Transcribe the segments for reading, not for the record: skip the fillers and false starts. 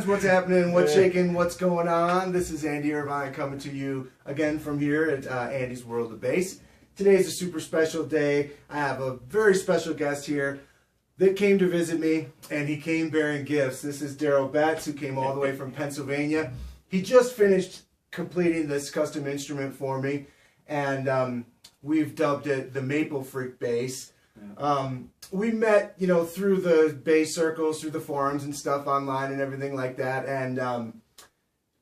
What's happening? What's shaking? What's going on? This is Andy Irvine coming to you again from here at Andy's World of Bass. Today is a super special day. I have a very special guest here that came to visit me, and he came bearing gifts. This is Darryl Betts, who came all the way from Pennsylvania. He just finished completing this custom instrument for me, and we've dubbed it the Maple Freak Bass. We met, you know, through the bass circles, through the forums and stuff online and everything like that, and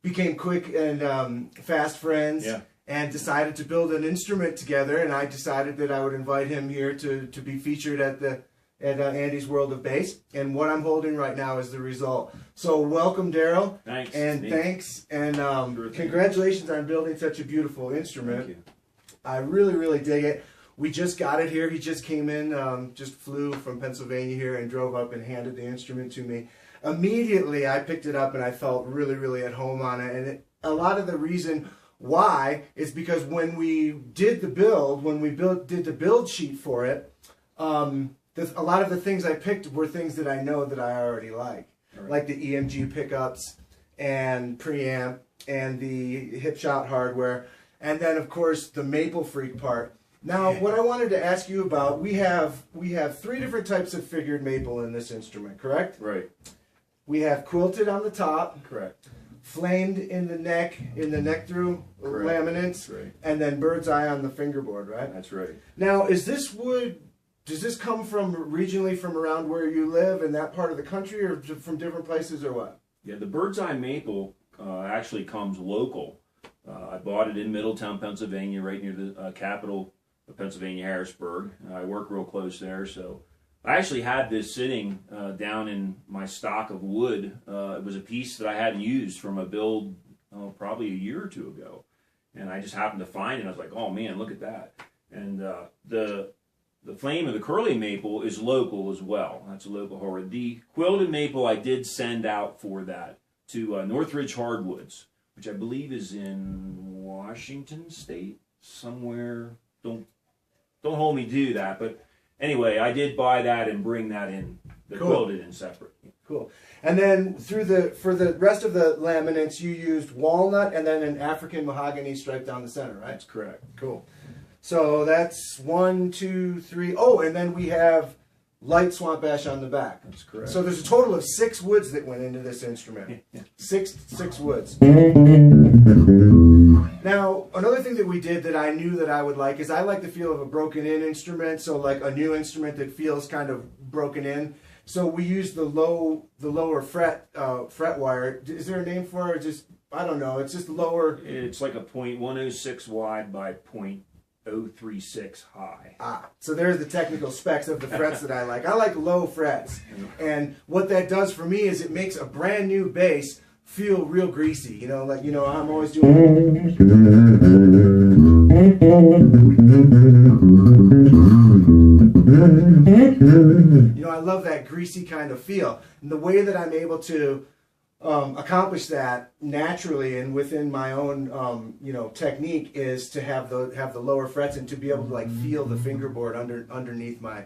became quick and fast friends, and decided to build an instrument together. And I decided that I would invite him here to be featured at Andy's World of Bass. And what I'm holding right now is the result. So welcome, Darryl. Thanks. And thanks, and congratulations on building such a beautiful instrument. Thank you. I really, really dig it. We just got it here. He just came in, just flew from Pennsylvania here and drove up and handed the instrument to me. Immediately, I picked it up and I felt really, really at home on it. And a lot of the reason why is because when we did the build, did the build sheet for it, a lot of the things I picked were things that I know that I already like. Right. Like the EMG pickups and preamp and the Hipshot hardware. And then, of course, the Maple Freak part. Now, what I wanted to ask you about, we have 3 different types of figured maple in this instrument, correct? Right. We have quilted on the top, Correct. flamed in the neck through laminates, Right. and then bird's eye on the fingerboard, right? That's right. Now, is this wood, does this come from regionally from around where you live in that part of the country, or from different places, or what? Yeah, the bird's eye maple actually comes local. I bought it in Middletown, Pennsylvania, right near the capital of Pennsylvania, Harrisburg. I work real close there, so I actually had this sitting down in my stock of wood. It was a piece that I hadn't used from a build probably a year or two ago, and I just happened to find it. And I was like, oh man, look at that. And the flame of the curly maple is local as well. That's a local hardwood. The quilted maple I did send out for that to Northridge Hardwoods, which I believe is in Washington State somewhere. Don't hold me to that, but anyway, I did buy that and bring that in, the quilted in separate. Cool. And then for the rest of the laminates, you used walnut and then an African mahogany stripe down the center, right? That's correct. Cool. So that's 1, 2, 3. Oh, and then we have light swamp ash on the back. That's correct. So there's a total of 6 woods that went into this instrument. Six woods. Now, another thing that we did that I knew that I would like is I like the feel of a broken in instrument, so like a new instrument that feels kind of broken in. So we used the lower fret wire. Is there a name for it? Just, I don't know. It's just lower. It's like a .106 wide by .036 high. So there's the technical specs of the frets that I like. I like low frets. And what that does for me is it makes a brand new bass feel real greasy. You know, like, you know, I'm always doing... You know, I love that greasy kind of feel. And the way that I'm able to accomplish that naturally and within my own you know, technique is to have the lower frets and to be able to like feel the fingerboard underneath my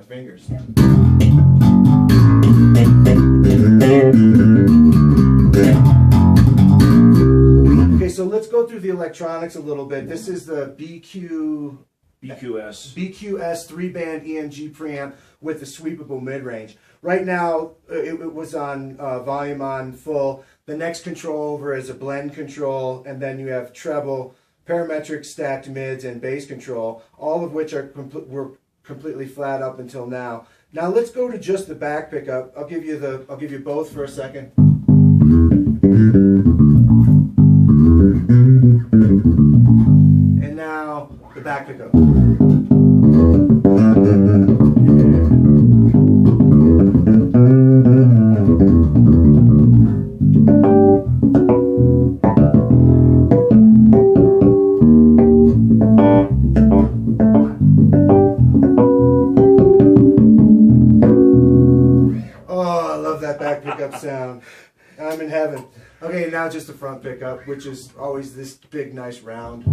fingers. Okay, so let's go through the electronics a little bit. This is the BQS 3-band EMG preamp with the sweepable mid-range. Right now, it was on volume on full. The next control over is a blend control, and then you have treble, parametric stacked mids, and bass control, all of which were completely flat up until now. Now let's go to just the back pickup. I'll give you both for a second. And now the back pickup. Okay, now just the front pickup, which is always this big, nice round.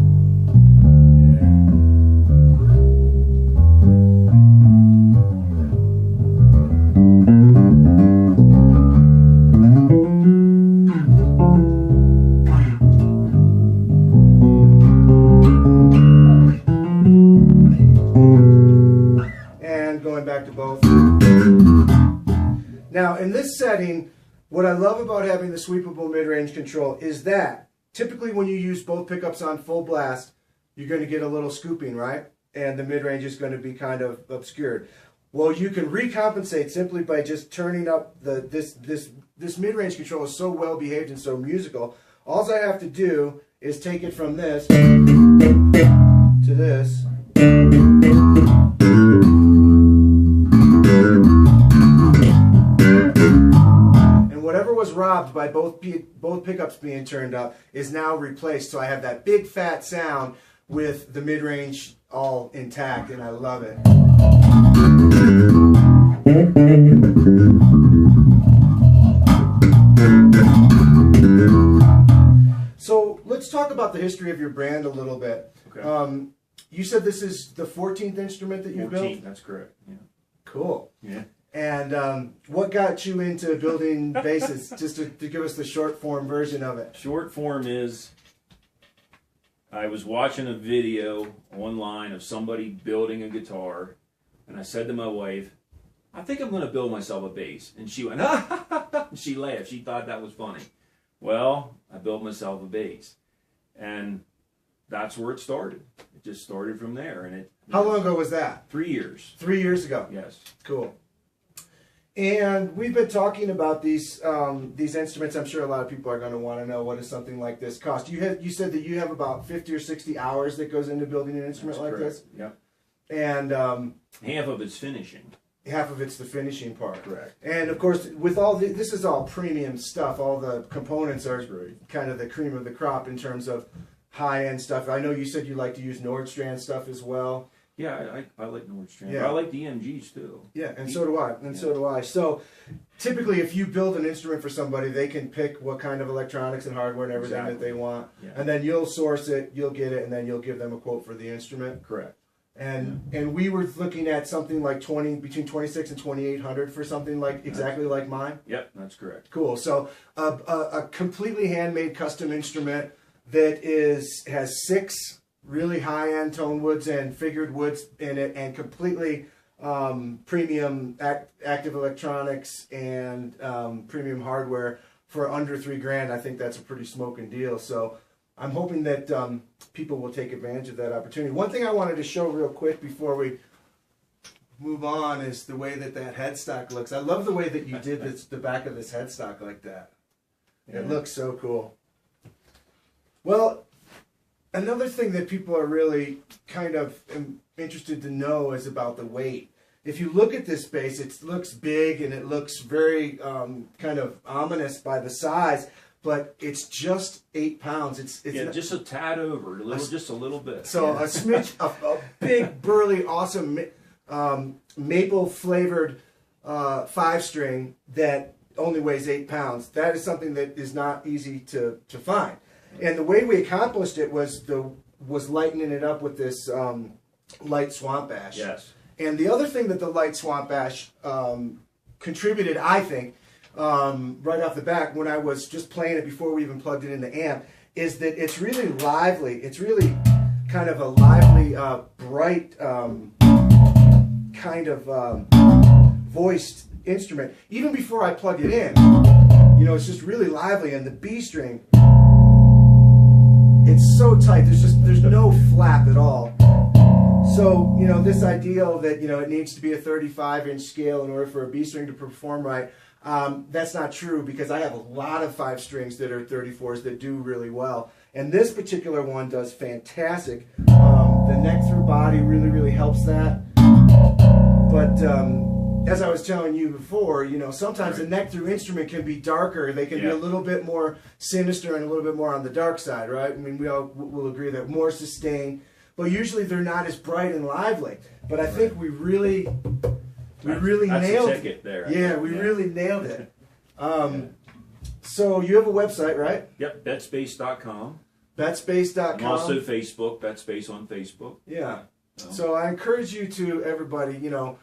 And going back to both. Now, in this setting, what I love about having the sweepable mid-range control is that typically when you use both pickups on full blast, you're going to get a little scooping, right? And the mid-range is going to be kind of obscured. Well, you can recompensate simply by just turning up this mid-range control is so well behaved and so musical. All I have to do is take it from this to this. Whatever was robbed by both pickups being turned up is now replaced, so I have that big fat sound with the mid-range all intact, and I love it. So let's talk about the history of your brand a little bit. Okay. You said this is the 14th instrument that you built? 14th, that's correct. Yeah. Cool. Yeah. And what got you into building basses? Just to give us the short form version of it. Short form is, I was watching a video online of somebody building a guitar, and I said to my wife, I think I'm going to build myself a bass. And she went, ah, and she laughed. She thought that was funny. Well, I built myself a bass. And that's where it started. It just started from there. And How long ago was that? 3 years. 3 years ago. Yes. Cool. And we've been talking about these instruments. I'm sure a lot of people are going to want to know, what does something like this cost? You said that you have about 50 or 60 hours that goes into building an instrument like this? Yep. And half of it's finishing. Half of it's the finishing part. Correct. And of course, with all this is all premium stuff. All the components are kind of the cream of the crop in terms of high-end stuff. I know you said you like to use Nordstrand stuff as well. Yeah, I like Nordstrand. Yeah. I like the EMGs too. Yeah, and so do I. And so do I. So typically, if you build an instrument for somebody, they can pick what kind of electronics and hardware and everything that they want. Yeah. And then you'll source it, you'll get it, and then you'll give them a quote for the instrument. Correct. And we were looking at something like between 26 and 2,800 for something like exactly like mine. Yep, that's correct. Cool. So a completely handmade custom instrument that has 6 really high-end tone woods and figured woods in it, and completely premium active electronics and premium hardware for under $3,000. I think that's a pretty smoking deal. So I'm hoping that people will take advantage of that opportunity. One thing I wanted to show real quick before we move on is the way that headstock looks. I love the way that you did the back of this headstock like that. Yeah. It looks so cool. Well, another thing that people are really kind of interested to know is about the weight. If you look at this bass, it looks big and it looks very kind of ominous by the size, but it's just 8 pounds. It's just a tad over, just a little bit. So a smidge, a big, burly, awesome maple flavored 5-string that only weighs 8 pounds. That is something that is not easy to find. And the way we accomplished it was lightening it up with this light swamp ash. Yes. And the other thing that the light swamp ash contributed, I think, right off the back when I was just playing it before we even plugged it in the amp, is that it's really lively. It's really kind of a lively, bright, kind of voiced instrument. Even before I plugged it in, it's just really lively. And the B string, it's so tight. There's no flap at all. So, this ideal that, it needs to be a 35-inch scale in order for a B string to perform right, that's not true, because I have a lot of 5 strings that are 34s that do really well. And this particular one does fantastic. The neck through body really, really helps that. But as I was telling you before, sometimes the neck through instrument can be darker. They can be a little bit more sinister and a little bit more on the dark side, right? I mean, we all will agree that more sustained. But usually they're not as bright and lively. But I think we really nailed the ticket there. Yeah, we really nailed it. So you have a website, right? Yep, betspace.com. Betspace.com. And also Facebook, Betspace on Facebook. Yeah. So I encourage you to, everybody, you know,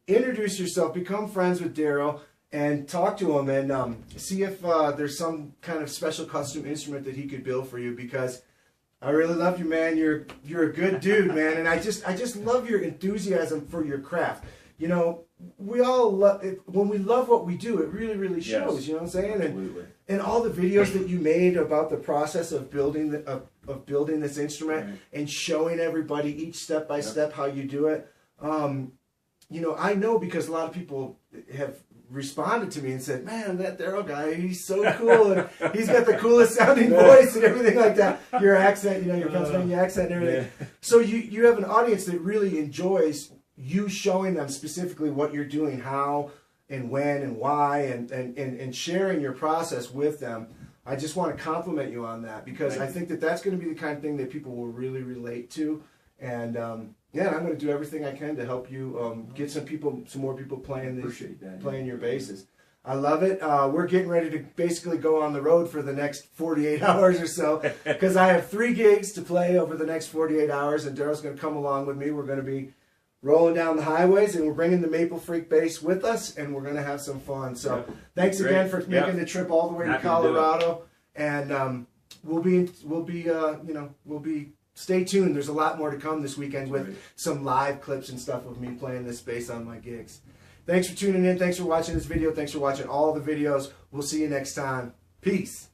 introduce yourself, become friends with Darryl, and talk to him, and see if there's some kind of special custom instrument that he could build for you, because I really love you, man. You're a good dude, man, and I just love your enthusiasm for your craft. You know, we all love it. When we love what we do, it really shows. Yes. You know what I'm saying? Absolutely. And all the videos that you made about the process of building building this instrument, right, and showing everybody each step by step how you do it. You know, I know because a lot of people have responded to me and said, "Man, that Darryl guy, he's so cool, and he's got the coolest sounding voice and everything like that." Your accent, you know, your Pennsylvania accent and everything. Yeah. So you have an audience that really enjoys you showing them specifically what you're doing, how and when and why, and sharing your process with them. I just want to compliment you on that, because I think that that's going to be the kind of thing that people will really relate to. And yeah, I'm going to do everything I can to help you get some more people playing your basses. I love it. We're getting ready to basically go on the road for the next 48 hours or so, because I have 3 gigs to play over the next 48 hours, and Darryl's going to come along with me. We're going to be rolling down the highways, and we're bringing the Maple Freak bass with us, and we're going to have some fun. So thanks again for making the trip all the way to Colorado, and we'll be stay tuned. There's a lot more to come this weekend with some live clips and stuff of me playing this bass on my gigs. Thanks for tuning in. Thanks for watching this video. Thanks for watching all the videos. We'll see you next time. Peace.